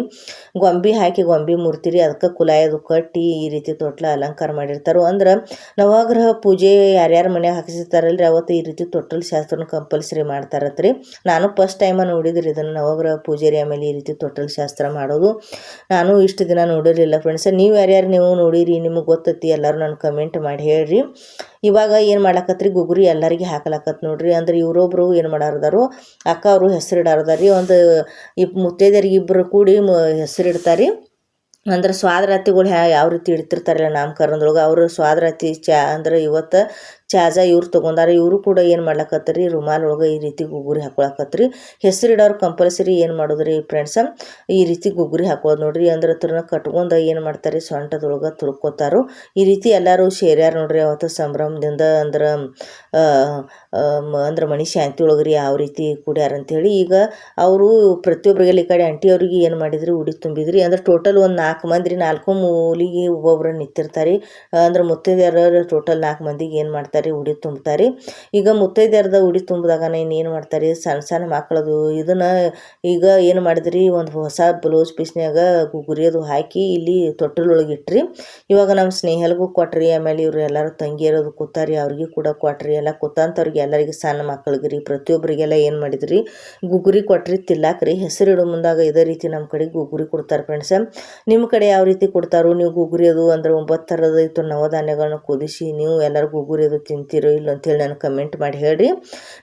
ಗೊಂಬಿ ಹಾಕಿ ಗೊಂಬಿ ಮೂರ್ತಿರಿ ಅದಕ್ಕೆ ಕುಲಾಯದು ಕಟ್ಟಿ ಈ ರೀತಿ ತೊಟ್ಲ ಅಲಂಕಾರ ಮಾಡಿರ್ತಾರೋ. ಅಂದ್ರೆ ನವಗ್ರಹ ಪೂಜೆ ಯಾರ್ಯಾರು ಮನ್ಯಾಗ ಹಾಕಿಸಿರ್ತಾರಲ್ರಿ ಅವತ್ತು ಈ ರೀತಿ ತೊಟ್ಟಲು ಶಾಸ್ತ್ರನ ಕಂಪಲ್ಸರಿ ಮಾಡ್ತಾರತ್ರಿ. ರೀ. ನಾನು ಫಸ್ಟ್ ಟೈಮ ನೋಡಿದ್ರಿ ಇದನ್ನು ನವಗ್ರಹ ಪೂಜಾರಿ ಆಮೇಲೆ ಈ ರೀತಿ ತೊಟ್ಟಲ್ ಶಾಸ್ತ್ರ ಮಾಡೋದು. ನಾನು ಇಷ್ಟು ದಿನ ನೋಡಿರಲಿಲ್ಲ ಫ್ರೆಂಡ್ಸ್. ನೀವು ಯಾರ್ಯಾರು ನೀವು ನೋಡಿರಿ, ನಿಮಗೆ ಗೊತ್ತೈತಿ ಎಲ್ಲರೂ ನಾನು ಕಮೆಂಟ್ ಮಾಡಿ ಹೇಳ್ರಿ. ಇವಾಗ ಏನು ಮಾಡ್ಲಕತ್ರಿ, ಗುಗ್ರಿ ಎಲ್ಲರಿಗೆ ಹಾಕಲಕತ್ ನೋಡ್ರಿ. ಅಂದ್ರೆ ಇವರೊಬ್ರು ಏನು ಮಾಡಾರದಾರು, ಅಕ್ಕ ಅವರು ಹೆಸರಿಡಾರದಾರಿ. ಒಂದು ಮುತ್ತೈದೆಯರಿಗೆ ಇಬ್ಬರು ಕೂಡಿ ಹೆಸರಿಡ್ತಾರೆ. ಅಂದ್ರೆ ಸ್ವಾದರಾತಿಗಳು ಯಾವ ರೀತಿ ಇಡ್ತಿರ್ತಾರಲ್ಲ ನಾಮಕರಣದೊಳಗೆ, ಅವರು ಸ್ವಾದರಾತಿ ಅಂದ್ರೆ ಇವತ್ತು ಚಾಜ ಇವ್ರು ತೊಗೊಂಡಾರ. ಇವರು ಕೂಡ ಏನು ಮಾಡ್ಲಕತ್ರಿ, ರುಮಾಲ್ ಒಳಗೆ ಈ ರೀತಿ ಗುಗ್ಗುರಿ ಹಾಕೊಳಕತ್ರಿ. ಹೆಸರಿಡೋರು ಕಂಪಲ್ಸರಿ ಏನು ಮಾಡೋದ್ರಿ ಫ್ರೆಂಡ್ಸ, ಈ ರೀತಿ ಗುಗ್ಗುರಿ ಹಾಕೋದು ನೋಡ್ರಿ. ಅಂದ್ರೆ ಹತ್ರನ ಕಟ್ಕೊಂಡು ಏನು ಮಾಡ್ತಾರೆ, ಸೊಂಟದೊಳಗೆ ತುರ್ಕೋತಾರೋ. ಈ ರೀತಿ ಎಲ್ಲರೂ ಸೇರ್ಯಾರ ನೋಡ್ರಿ ಅವತ್ತು ಸಂಭ್ರಮದಿಂದ. ಅಂದ್ರೆ ಮನೆ ಶಾಂತಿ ಒಳಗ್ರಿ ಯಾವ ರೀತಿ ಕೂಡ್ಯಾರ ಅಂಥೇಳಿ. ಈಗ ಅವರು ಪ್ರತಿಯೊಬ್ಬರಿಗೆಲ್ಲ ಈ ಕಡೆ ಆಂಟಿಯವ್ರಿಗೆ ಏನು ಮಾಡಿದ್ರಿ, ಉಡಿ ತುಂಬಿದ್ರಿ. ಅಂದ್ರೆ ಟೋಟಲ್ ಒಂದು 4 ಮಂದಿ, 4 ಮೂಲಿಗೆ ಒಬ್ಬೊಬ್ರು ನಿಂತಿರ್ತಾರೆ. ಅಂದ್ರೆ ಮುತ್ತೈದೆಯರು ಟೋಟಲ್ 4 ಮಂದಿಗೆ ಏನು ಮಾಡ್ತಾರೆ, ಉಡಿ ತುಂಬ್ತಾರೆ. ಈಗ ಮುತ್ತೈದೆಯರ್ದ ಉಡಿ ತುಂಬಿದಾಗ ಇನ್ನೇನು ಮಾಡ್ತಾರೆ, ಸಣ್ಣ ಸಣ್ಣ ಮಕ್ಕಳದು ಇದನ್ನು ಈಗ ಏನು ಮಾಡಿದ್ರಿ, ಒಂದು ಹೊಸ ಬ್ಲೌಸ್ ಪೀಸ್ನ್ಯಾಗ ಗುಗ್ಗುರಿಯೋದು ಹಾಕಿ ಇಲ್ಲಿ ತೊಟ್ಟಲೊಳಗೆ ಇಟ್ರಿ. ಇವಾಗ ನಮ್ಮ ಸ್ನೇಹಲ್ಗೂ ಕೊಟ್ರಿ, ಆಮೇಲೆ ಇವರು ಎಲ್ಲರೂ ತಂಗಿಯರೋದು ಕೂತಾರಿ, ಅವ್ರಿಗೆ ಕೂಡ ಕೊಟ್ರಿ. ಎಲ್ಲ ಕೂತಂಥವ್ರಿಗೆ ಎಲ್ಲರಿಗೆ ಸಣ್ಣ ಮಕ್ಕಳಿಗೆ ರೀ ಪ್ರತಿಯೊಬ್ಬರಿಗೆಲ್ಲ ಏನು ಮಾಡಿದ್ರಿ, ಗುಗ್ಗುರಿ ಕೊಟ್ರಿ ತಿಲ್ಲಾಕ್ರಿ. ಹೆಸರಿಡೋ ಮುಂದಾಗ ಇದೇ ರೀತಿ ನಮ್ಮ ಕಡೆ ಗುಗ್ಗುರಿ ಕೊಡ್ತಾರೆ ಫ್ರೆಂಡ್ಸ. ನಿಮ್ಮ ಕಡೆ ಯಾವ ರೀತಿ ಕೊಡ್ತಾರೋ, ನೀವು ಗುಗ್ಗುರಿ ಅದು ಅಂದ್ರೆ 9 ಥರದ ಇತ್ತು ನವಧಾನ್ಯಗಳನ್ನ ಕುದಿಸಿ ನೀವು ಎಲ್ಲರೂ ಗುಗ್ಗುರಿ ಅದು ತಿಂತೀರೋ ಇಲ್ಲ ಅಂತೇಳಿ ನಾನು ಕಮೆಂಟ್ ಮಾಡಿ ಹೇಳ್ರಿ.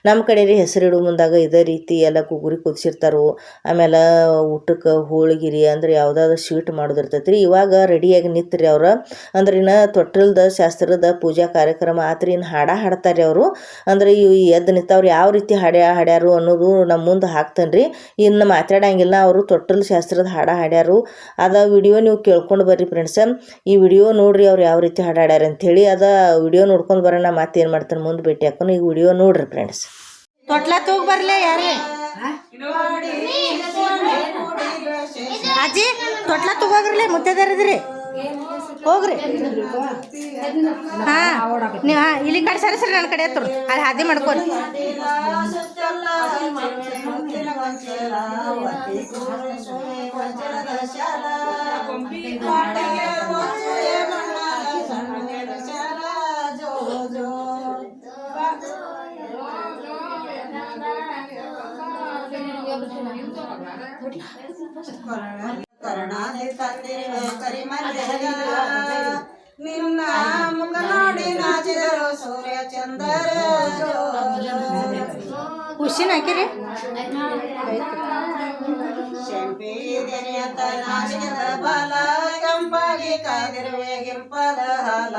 ನಮ್ಮ ಕಡೆ ರೀ ಹೆಸರಿಡೋ ಮುಂದಾಗ ಇದೇ ರೀತಿ ಎಲ್ಲ ಗುಗ್ಗುರಿ ಕುದಿಸಿರ್ತಾರೋ. ಆಮೇಲೆ ಊಟಕ್ಕೆ ಹೋಳಿಗಿರಿ ಅಂದ್ರೆ ಯಾವುದಾದ್ರು ಸ್ವೀಟ್ ಮಾಡೋದಿರ್ತೈತಿ ರೀ. ಇವಾಗ ರೆಡಿಯಾಗಿ ನಿಂತ್ರಿ ಅವ್ರು. ಅಂದ್ರೆ ಇನ್ನು ತೊಟ್ಟಲ್ದ ಶಾಸ್ತ್ರದ ಪೂಜಾ ಕಾರ್ಯಕ್ರಮ ಆತ್ರಿ. ಇನ್ನು ಹಾಡ್ತಾರೆ ಅವರು. ಅಂದ್ರೆ ಎದ್ದು ನಿಂತವ್ರು ಯಾವ ರೀತಿ ಹಾಡ್ಯಾರು ಅನ್ನೋದು ನಮ್ಮ ಮುಂದೆ ಹಾಕ್ತಾನೆ ರೀ. ಇನ್ನು ಮಾತಾಡಂಗಿಲ್ಲ, ಅವರು ತೊಟ್ಟಲ್ ಶಾಸ್ತ್ರದ ಹಾಡ್ಯಾರು. ಅದ ವಿಡಿಯೋ ನೀವು ಕೇಳ್ಕೊಂಡು ಬರ್ರಿ ಫ್ರೆಂಡ್ಸ. ಈ ವಿಡಿಯೋ ನೋಡ್ರಿ ಅವ್ರು ಯಾವ ರೀತಿ ಹಾಡ್ಯಾರ ಅಂಥೇಳಿ. ವಿಡಿಯೋ ನೋಡ್ಕೊಂಡು ಬರೋಣ, ಮತ್ತೇನು ಮಾಡ್ತಾನೆ ಮುಂದೆ ಭೇಟಿ ಹಾಕೋಣ. ಈ ವಿಡಿಯೋ ನೋಡ್ರಿ ಫ್ರೆಂಡ್ಸ್. ತೊಟ್ಲ ತೂಗ್ ಬರ್ಲಿ ಯಾರೇ ಅಜ್ಜಿ, ತೊಟ್ಲ ತಗೋಗ್ರಲಿ ಮುತ್ತೈದರಿದ್ರಿ ಹೋಗ್ರಿ. ನೀವು ಇಲ್ಲಿ ಕಡೆ ಸರಿ ನನ್ನ ಕಡೆ ಎತ್ತರು ಅಲ್ಲಿ ಹಾದಿ ಮಾಡ್ಕೊರಿ. ಕರುಣಾದಿ ತಂದಿರುವ ಕರಿಮಲ್ಲೆಗ ನಿನ್ನ ಮುಖ ನೋಡಿ ನಾಚಿದರು ಸೂರ್ಯ ಚಂದ್ರ. ಹುಷಿನ ಹಾಕಿರಿ ಶಂಪಿದೆನೆಯಂತ ನಾಚಿದ ಬಾಲ ಕೆಂಪಾಗಿ ಕಾದಿರುವೆ ಗೆಂಪದ ಹಾಲ.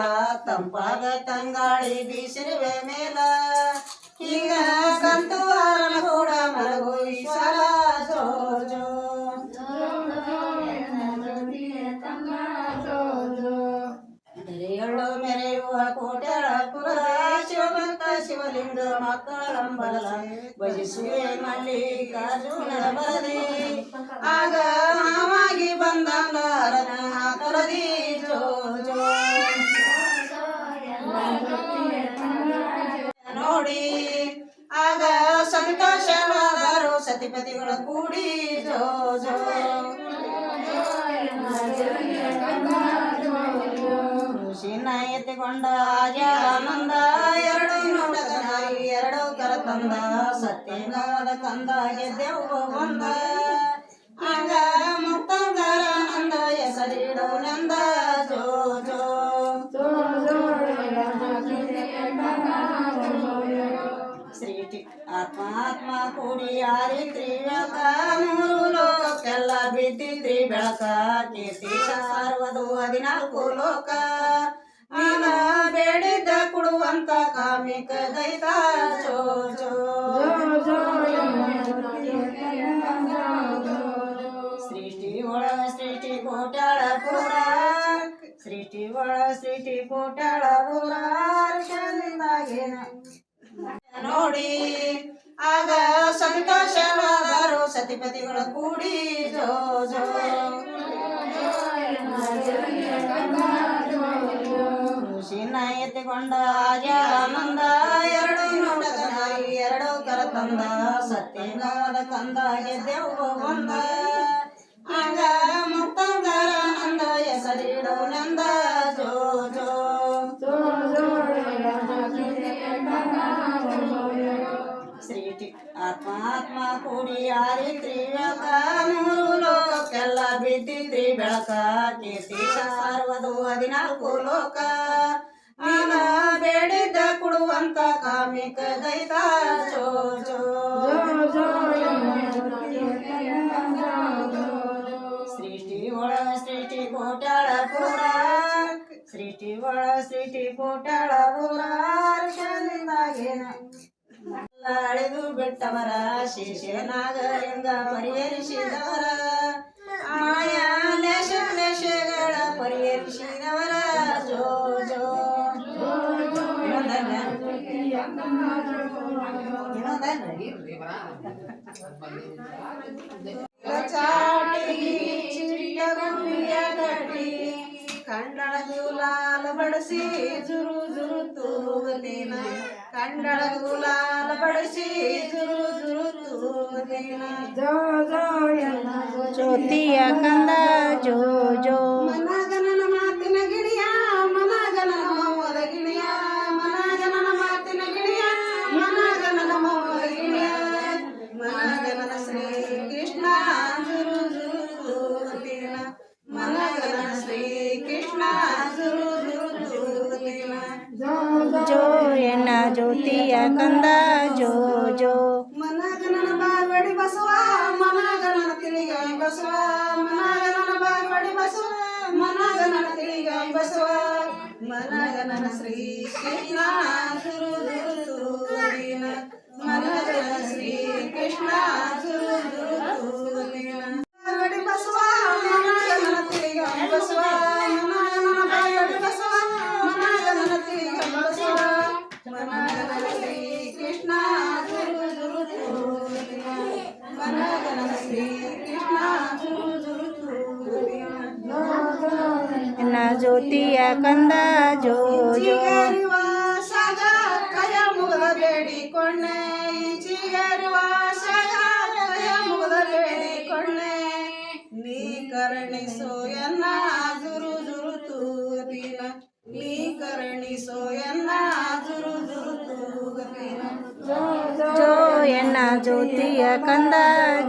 ತಂಪಾದ ತಂಗಾಳಿ ಬೀಸಿರುವೆ ಮೇಲ ಈಗ ಕಂತು ಹಾರನ ಕೂಡ ಮಲಗು ಈಶ್ವರ. ಜೋ ಜೋ ದರೆಯೊಳು ಮೆರೆಯುವ ಕೋಟ್ಯಾಳಪುರ ಶಿವಭಕ್ತ ಶಿವಲಿಂಗ ಮಕ್ಕಳಂಬಲ ಭಜಿಸುವೆ ಮಲ್ಲಿಕಾರ್ಜುನ ಬರದಿ. ಆಗ ಹಾವಾಗಿ ಬಂದ ಹಾಕರದಿ. ಜೋ ಜೋ ನೋಡಿ ಆಗ ಸಂತೋಷವಾದರು ಸತಿಪತಿಗಳ ಕೂಡಿ. ಜೋ ಜೋ ಋಷಿನ ಎತ್ತಿಕೊಂಡ ಆನಂದ ಎರಡು ನೋಡದನಾಗಿ ಎರಡು ಕರ ತಂದ. ಸತ್ಯನಾದ ಕಂದ ಗೆದ್ದೆವು ಬಂದ. ಆಗ ಮುಕ್ತಂಗರ ನಂದ ಹೆಸರಿಡು ನಂದ. ಜೋ ಜೋ ಸೃಷ್ಟಿ ಆತ್ಮ ಕೂಡಿ ಆರಿತ್ರಿ ವ್ಯಾಕ. 3 ಲೋಕಕ್ಕೆಲ್ಲ ಬಿದ್ದಿದ್ರಿ ಬೆಳಕ. ಕೀರ್ತಿ ಸಾರ್ವದು 14 ಲೋಕ. ನೀನ ಬೇಡಿದ್ದ ಕೊಡುವಂತ ಕಾಮಿಕ ದೈತ. ಜೋ ಜೋ ಸೃಷ್ಟಿ ಒಳ ಸೃಷ್ಟಿ ಕೋಟ್ಯಾಳಪುರ. ಸೃಷ್ಟಿ ಒಳ ಸೃಷ್ಟಿ ಕೋಟ್ಯಾಳಪುರ. ನೋಡಿ ಆಗ ಸಂತೋಷವಾದರು ಸತಿಪತಿಗಳ ಕೂಡಿ. ಜೋ ಜೋ ಋಷಿನ ಎತ್ತಿಕೊಂಡ ಆನಂದ ಎರಡು ನೋಡದನಾಗಿ ಎರಡು ಕರ ತಂದ. ಸತ್ಯನಾದ ಕಂದ ಗೆದ್ದೆವು ಬಂದ. ಆಗ ಮುಕ್ತಂಗರ ನಂದ ಹೆಸರಿಡು ನಂದ. ಜೋ ಜೋ ಸೃಷ್ಟಿ ಆತ್ಮ ಆತ್ಮ ಕೂಡಿ ಆರಿತ್ರಿ ಬೆಳಕ ಮೂರು ಲೋಕಕ್ಕೆಲ್ಲ ಬಿದ್ದಿದ್ರಿ ಬೆಳಕ ಕೀರ್ತಿ ಸಾರ್ವದು 14 ಲೋಕ ನೀನ ಬೇಡಿದ್ದ ಕೊಡುವಂತ ಕಾಮಿಕ ದೈತ ಜೋ ಜೋ ಸೃಷ್ಟಿ ಒಳ ಸೃಷ್ಟಿ ಕೋಟ್ಯಾಳ ಪುರ ಸೃಷ್ಟಿ ಒಳ ಸೃಷ್ಟಿ ಕೋಟ್ಯಾಳ ಪುರ ಅಳೆದು ಬಿಟ್ಟವರ ಶೇಷನಾಗಲಿಂಗ ಪರಿಹರಿಸಿದವರ ಮಾಯಾ ಲೇಷ ಕ್ಲೇಶಗಳ ಪರಿಹರಿಸಿದವರ ಜೋ ಜೋ ಚಾಟಿ ಚಿಟ್ಟಗುಂಬಿಯ ಕಟ್ಟಿ ಕಂಡಳದು ಲಾಲ ಬಡಿಸಿ ಜುರು ಜುರು ತೂಗದೇನ ಕಂಡಳದು ಲಾಲ ಬಡಿಸಿ ಜುರು ಜುರು ತೂಗದೇನ ಜೋ ಜೋ ಎಲ್ಲ ಜ್ಯೋತಿಯ ಕಂದ ಜೋ ಜೋ ಮನಗನನ ಮಾತಿನ ಗಿಣಿಯ ಮನಗನನ ಮೌವದ ಗಿಣಿಯ ಮನಗನನ ಮಾತಿನ ಗಿಣಿಯ ಮನಗನನ ಮೌವದ ಗಿಣಿಯ ಮನಗನನ ಶ್ರೀ ಕೃಷ್ಣ ಜುರು ಜುರು ತೂಗದೇನ ಮನಗನನ ಶ್ರೀ ಕೃಷ್ಣ ಜುರು ಜುರು ತೂಗದೇನ ಜೋ ಎನ್ನ ಜ್ಯೋತಿಯ ಕಂದ ಜೋ ಜೋ ಮನಗನನ ಬಾಗಡಿ ಬಸವ ಮನಗನನ ತಿಳಿಗಾಯಿ ಬಸವ ಮನಗನನ ಬಾಗಡಿ ಬಸವ ಮನಗನನ ತಿಳಿಗಾಯಿ ಬಸವ ಮನಗನನ ಶ್ರೀ ಕೃಷ್ಣ ಜುರು ಜುರು ತೂಗದೇನ ಮನಗನನ ಶ್ರೀ ಕೃಷ್ಣ ಜುರು ಜುರು ತೂಗದೇನ ಬಾಗಡಿ ಬಸವ ಮನಗನನ ತಿಳಿಗಾಯಿ ಬಸವ ಮನಗನನ ಬಾಗಡಿ ಬಸವ ಮನಗನನ ತಿಳಿಗಾಯಿ ಬಸವ ಮನಗನನ ಶ್ರೀ ಕೃಷ್ಣ ಜುರು ಜುರು ತೂಗದೇನ ಮನಗನನ ಶ್ರೀ ಕೃಷ್ಣ ಜುರು ಜುರು ತೂಗದೇನ ಎನ್ನ ಜ್ಯೋತಿಯ ಕಂದ ಜೋ ಜೋ ಸಾಗ ಕಯ ಮುಗದ ಬೇಡಿಕೊಂಡೆ ಈಚಿಗರುವ ಸಾಗ ಕಯ ಮುಗದ ಬೇಡಿಕೊಂಡೆ ನೀ ಕರುಣಿಸೋ ಎನ್ನ ಜುರು ಜುರು ತೂಗತೀನ ನೀ ಕರುಣಿಸೋ ಎನ್ನ ಜುರು ಜುರು ತೂಗತೀನ ಜೋ ಎನ್ನ ಜ್ಯೋತಿಯ ಕಂದ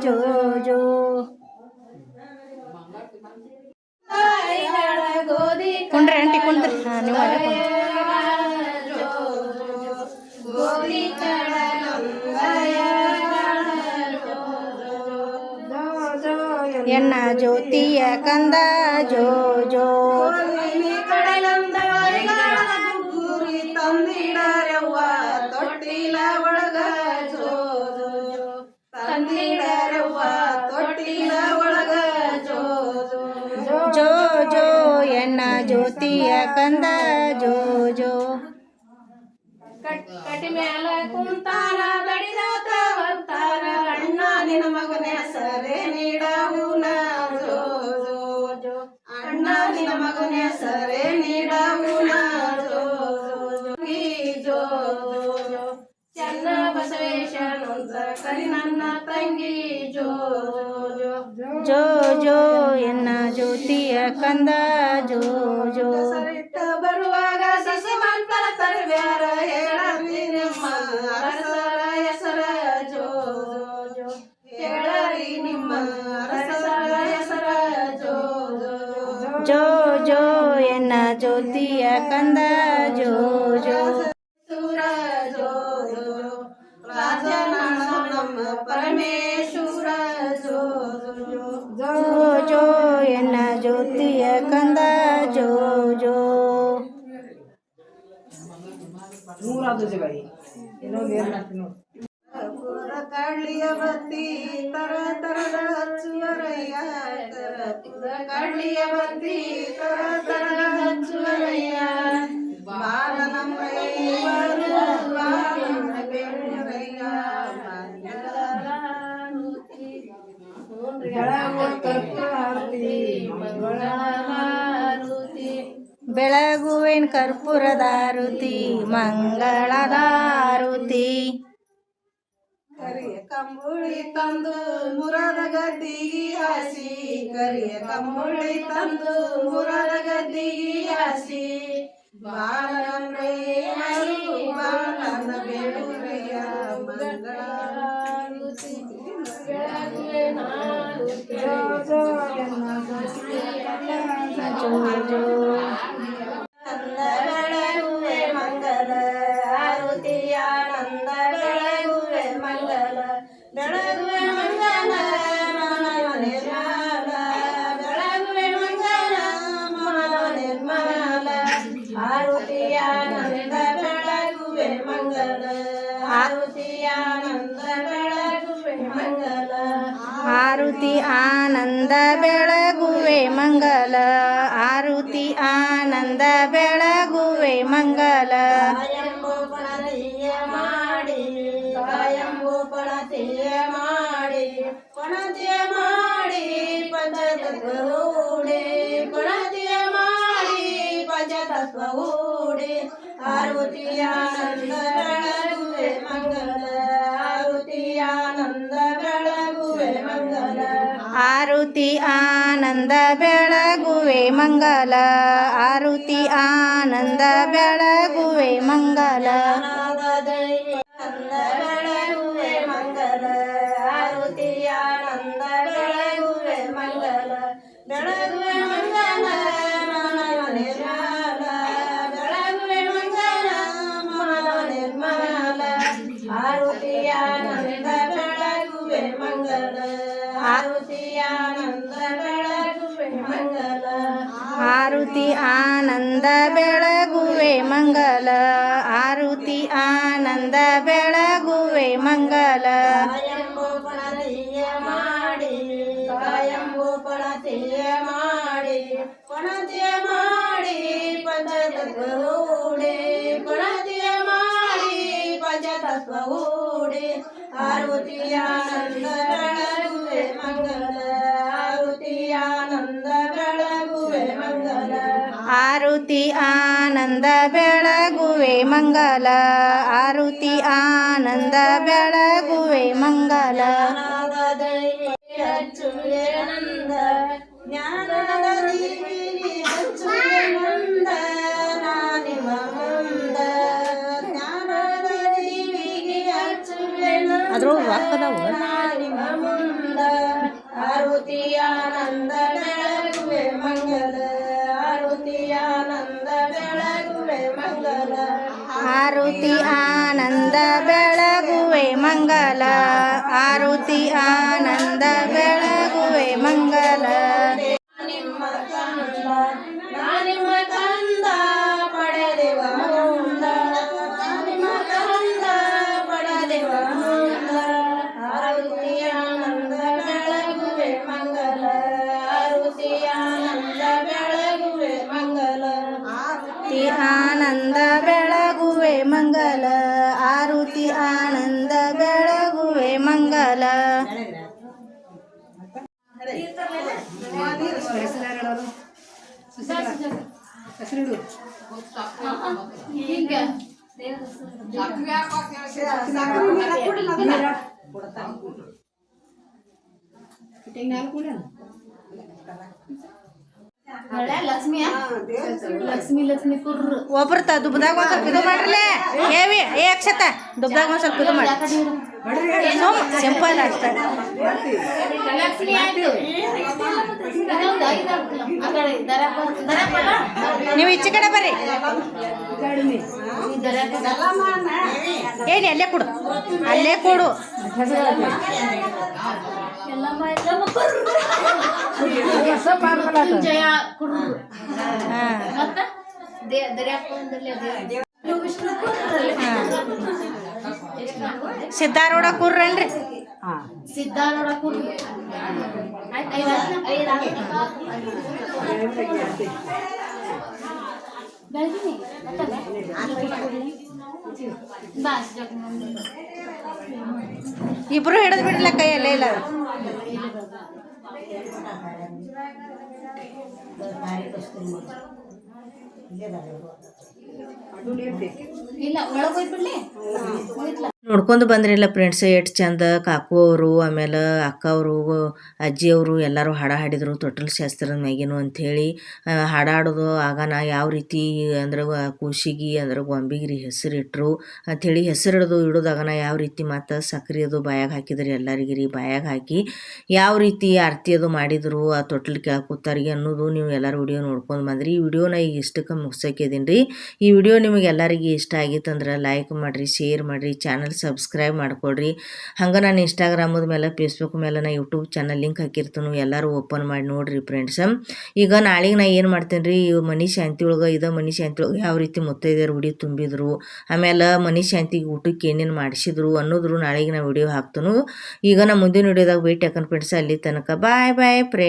ಜೋ ಜೋ ಕುಂಡ್ರಿ ಆಂಟಿ ಕುಂದ್ರಿ ನೀವು ಅಲ್ಲೇ ಕುಂದ್ರಿ. ಗೋಧಿ ಎನ್ನ ಜ್ಯೋತಿಯ ಕಂದ ಜೋ ಜೋ ಗುರಿ ತಂದಿಡರವ್ವ ತೊಟ್ಟಿಲ ಒಳಗ ಜೋ ಜೋ ತಂದಿಡರವ್ವ ತೊಟ್ಟಿಲ ಒಳಗ ಜೋ ಜೋ ಜೋ ಜೋ ಎನ್ನ ಜ್ಯೋತಿಯ ಕಂದ ಜೋ ಜೋ ಕಟ್ಟಿ ಮ್ಯಾಲ ಕುಂತಾನ ಬಡಿದಾತ ಬರ್ತಾನ ಅಣ್ಣ ನಿನ್ನ ಮಗನ ಹೆಸರೇ ನೀಡವುನ ಜೋ ಜೋ ಜೋ ಅಣ್ಣ ನಿನ್ನ ಮಗನ ಹೆಸರೇ ನೀಡವುನ ಜೋ ಜೋ ಜೋ ಚೆನ್ನ ಬಸವೇಶನಂತ ಕರಿ ನನ್ನ ತಂಗಿ ಜೋ ಜೋ ಜೋ ಜೋ ಎನ್ನ ಜ್ಯೋತಿಯ ಕಂದ ಜೋ ಜೋ ಸರಿಟ್ಟ ಬರುವಾಗ ಸಸಿಮಂತರ ತರುವ್ಯಾರ ಹೇಳರಿ ನಿಮ್ಮ ಅರಸರ ಹೆಸರ ಜೋ ಜೋ ಹೇಳರಿ ನಿಮ್ಮ ಅರಸರ ಹೆಸರ ಜೋ ಜೋ ಜೋ ಎನ್ನ ಜ್ಯೋತಿಯ ಕಂದ ಜೋ ಜೋ ಸೂರ ಜೋ ರಾಜನ ನಮ್ಮ ಪರಮೇಶ್ವರ ಜೋ ಜೋ ಜೋ ಎನ್ನ ಜ್ಯೋತಿಯ ಕಂದ ಜೋ ಜೋ ಕರ್ಪೂರ ಕಳ್ಳಿಯ ಬತ್ತಿ ತರ ತರದ ಹಚ್ಚುವರಯ್ಯ ಕರ್ಪೂರ ಕಳ್ಳಿಯ ಬತ್ತಿ ತರ ತರದ ಹಚ್ಚುವರಯ್ಯ ಬಾಲನಮ್ಮಯ್ಯ ಬಾಲನ ಬೇಡರಯ್ಯ ಬೆಳಗುವೆನ್ ಕರ್ಪೂರದಾರುತಿ ಮಂಗಳದಾರುತಿ ಕರಿಯ ಕಂಬುಳಿ ತಂದು ಮುರದ ಗದ್ದಿಗೆ ಹಾಸಿ ಕರಿಯ ಕಂಬುಳಿ ತಂದು ಮುರದ ಗದ್ದಿಗೆ ಹಾಸಿ ಬಾಲನಮ್ಮಯ್ಯ ಬಾಲನ ಬೇಡುರಯ್ಯ ಮಂಗಳಾರತಿ ಜೋ ಜೋ ನಂದ ಬೆಳಗುವೆ ಮಂಗಲ ಆರುತಿಯ ನಂದ ಬೆಳಗುವೆ ಮಂಗಲ ಬೆಳಗುವೆ ಮಂಗಲ ಮನವ ನಿರ್ಮಲ ಬೆಳಗುವೆ ಮಂಗಲ ಮನವ ನಿರ್ಮಲ ಆರುತಿಯ ನಂದ ಬೆಳಗುವೆ ಮಂಗಲ ಆರುತಿಯ ನಂದ ಬೆಳಗುವೆ ಮಂಗಲ ಆರುತಿ ಆನಂದ ಬೆಳಗುವೆ ಮಂಗಲ ಆರುತಿ ಆನಂದ ಬೆಳಗುವೆ ಮಂಗಲ ಕಾಯಂಬು ಪಣತಿಯ ಮಾಡಿ ಕಾಯಂಬು ಪಣತಿಯ ಮಾಡಿ ಪಣತಿಯ ಮಾಡಿ ಪಂಚತತ್ವ ಹೂಡಿ ಪಣತಿಯ ಮಾಡಿ ಪಂಚತತ್ವ ಹೂಡಿ ಆರುತಿ ಆನಂದ ಬೆಳಗುವೆ ಮಂಗಲ ಆರುತಿ ಆನಂದ ಬೆಳಗುವೆ ಮಂಗಲ ಆರುತಿ ಆನಂದ ಬೆಳಗುವೆ ಮಂಗಲ ಆರುತಿ ಆನಂದ ಬೆಳಗುವೆ ಮಂಗಲ ನಂದ ಬೆಳಗುವೆ ಮಂಗಲ ಆರುತಿ ಆನಂದ ಬೆಳಗುವೆ ಮಂಗಲ ಬೆಳಗುವೆ ಮಂಗಲ ಮನವ ನಿರ್ಮಲ ಬೆಳಗುವೆ ಮಂಗಲ ಮನವ ನಿರ್ಮಲ ಆರುತಿ ಆನಂದ ಬೆಳಗುವೆ ಮಂಗಲ ಆರುತಿ ಆನಂದ ಬೆಳಗುವೆ ಮಂಗಲ ಆರುತಿ ಆನಂದ ಬೆಳಗುವೆ ಮಂಗಲ ಆರುತಿ ಆನಂದ ಬೆಳಗುವೆ ಮಂಗಲ ಕಾಯಂಬು ಪಣತಿಯ ಮಾಡಿ ಕಾಯಂಬು ಪಣತಿಯ ಮಾಡಿ ಪಣತಿಯ ಮಾಡಿ ಪಂಚತತ್ವ ಹೂಡಿ ಪಣತಿಯ ಮಾಡಿ ಪಂಚತತ್ವ ಹೂಡಿ ಆರುತಿ ಆನಂದ ಬೆಳಗುವೆ ಮಂಗಲ ಆರುತಿ ಆನಂದ ಬೆಳಗುವೆ ಮಂಗಲ ಆರುತಿ ಆನಂದ ಬೆಳಗುವೆ ಮಂಗಲ ಆರುತಿ ಆನಂದ ಬೆಳಗುವೆ ಮಂಗಲ ಅಚ್ಚುವೆ ನಂದ ಜ್ಞಾನದ ದೀವಿಗೆ ಅಚ್ಚುವೆ ನಂದ ನಾನಿಮ ಮುಂದ ಜ್ಞಾನದ ದೀವಿಗೆ ಅಚ್ಚುವೆ ನಂದ ನಾನಿಮ ಮುಂದ ಆರುತಿ ಆನಂದ ಬೆಳಗುವೆ ಮಂಗಲ ಆರುತಿ ಆನಂದ ಬೆಳಗುವೆ ಮಂಗಲ ಆರುತಿ ಆನಂದ ಬೆಳಗುವೆ ಮಂಗಲ ಆರುತಿ ಆನಂದ ಬೆಳಗುವೆ ಮಂಗಲ ನಿಮ್ಮ ಕಂದ ನಾನಿಮ್ಮ ಕಂದ ಪಡೆದೆವ ಮುಂದ ನಿಮ್ಮ ಕಂದ ಪಡೆದೆವ ಮುಂದ ಆರುತಿ ಆನಂದ ಬೆಳಗುವೆ ಮಂಗಲ ಆರುತಿ ಆನಂದ ಬೆಳಗುವೆ ಮಂಗಲ ಆರುತಿ ಆನಂದ ಬೆಳಗುವೆ ಮಂಗಲ ಆರುತಿ ಆನಂದ ಬೆಳಗುವೆ ಮಂಗಲ ಲಕ್ಷ್ಮಿ ಲಕ್ಷ್ಮಿ ಲಕ್ಷ್ಮಿ ಕುರ್ರು ಒಬ್ರು ದುಬ್ದಾಗ ಒಂದ್ ಸ್ವಲ್ಪ ಇದು ಮಾಡ್ರಲೇ ಏವಿ ಏ ಅಕ್ಷತ ದುಬ್ದಾಗ ಒಂದ್ ಸ್ವಲ್ಪ ಇದು ಮಾಡಿ ಸಿಂಪಲ್ ಅಷ್ಟೇ ಲಕ್ಷ್ಮಿ ಆಯ್ತು ಇದೊಂದು ಐದು ಆ ಕಡೆ ನೀವು ಈಚೆ ಕಡೆ ಬರ್ರಿ ಏನಿ ಅಲ್ಲೇ ಕೊಡು ಅಲ್ಲೇ ಕೊಡು ಜಯ ಕುರ್ರು ಮತ್ತ ಸಿದ್ದಾರೂಢ ಕುರ್ರನ್ರಿ ಸಿದ್ದಾರೂಢ ಕುರ್ರು ಬೆಳಗಿನಿ ಬಾಸ್ ಇಬ್ರು ಹಿಡಿದು ಬಿಡ್ಲ ಕೈಯಲ್ಲೇ ಇಲ್ಲ ಇಲ್ಲ ಒಳಗೆ ಹೋಗ್ಬಿಡ್ಲಿ ನೋಡ್ಕೊಂಡು ಬಂದ್ರಿಲ್ಲ ಫ್ರೆಂಡ್ಸ್ ಎಷ್ಟು ಚಂದ ಕಾಕು ಅವರು ಆಮೇಲೆ ಅಕ್ಕ ಅವರು ಅಜ್ಜಿಯವರು ಎಲ್ಲರೂ ಹಾಡ ಹಾಡಿದರು ತೊಟ್ಟಲ ಶಾಸ್ತ್ರದ ಮ್ಯಾಗೇನು ಅಂಥೇಳಿ ಹಾಡಾಡೋದು ಆಗಾನ ಯಾವ ರೀತಿ ಅಂದ್ರೆ ಕೂಸಿಗೆ ಅಂದ್ರೆ ಗೊಂಬಿಗೆ ಹೆಸರು ಇಟ್ಟರು ಅಂಥೇಳಿ ಹೆಸರು ಇಡೋದಾಗನ ಯಾವ ರೀತಿ ಮತ್ತು ಸಕ್ರೆ ಅದು ಬಾಯಾಗ ಹಾಕಿದ್ರಿ ಎಲ್ಲರಿಗೆ ರೀ ಬಾಯಾಗ ಹಾಕಿ ಯಾವ ರೀತಿ ಆರತಿ ಅದು ಮಾಡಿದರು ಆ ತೊಟ್ಟಲು ಕೆಳಗೆ ಕೂತಾರಿಗೆ ಅನ್ನೋದು ನೀವು ಎಲ್ಲರೂ ವಿಡಿಯೋ ನೋಡ್ಕೊಂಡು ಬಂದ್ರಿ ಈ ವಿಡಿಯೋನ ಈಗ ಇಷ್ಟಕ್ಕೆ ಮುಗಿಸೋಕಿದ್ದೀನಿ ರೀ ಈ ವಿಡಿಯೋ ನಿಮಗೆ ಎಲ್ಲರಿಗೆ ಇಷ್ಟ ಆಗಿತ್ತಂದ್ರೆ ಲೈಕ್ ಮಾಡಿರಿ ಶೇರ್ ಮಾಡಿರಿ ಚಾನಲ್ ಸಬ್ಸ್ಕ್ರೈಬ್ ಮಾಡ್ಕೊಳ್ರಿ ಹಂಗೆ ನಾನು ಇನ್ಸ್ಟಾಗ್ರಾಮದ ಮೇಲೆ ಫೇಸ್ಬುಕ್ ಮೇಲೆ ನಾ ಯೂಟ್ಯೂಬ್ ಚಾನಲ್ ಲಿಂಕ್ ಹಾಕಿರ್ತೀನಿ ಎಲ್ಲರೂ ಓಪನ್ ಮಾಡಿ ನೋಡಿರಿ ಫ್ರೆಂಡ್ಸ್ ಈಗ ನಾಳೆಗೆ ನಾ ಏನು ಮಾಡ್ತೇನೆ ರೀ ಮನಿ ಶಾಂತಿ ಒಳಗೆ ಮನಿ ಶಾಂತಿ ಒಳಗೆ ಯಾವ ರೀತಿ ಮುತ್ತೈದೆಯರು ಉಡಿ ತುಂಬಿದ್ರು ಆಮೇಲೆ ಮನಿ ಶಾಂತಿಗೆ ಊಟಕ್ಕೆ ಏನೇನು ಮಾಡಿಸಿದ್ರು ಅನ್ನೋದ್ರು ನಾಳೆಗೆ ನಾ ವಿಡಿಯೋ ಹಾಕ್ತೇನೆ ಈಗ ನಾ ಮುಂದಿನ ವಿಡಿಯೋದಾಗ ಭೇಟಿ ಹಾಕೋಣ ಫ್ರೆಂಡ್ಸ್ ಅಲ್ಲಿ ತನಕ ಬಾಯ್ ಬಾಯ್ ಫ್ರೆಂಡ್ಸ್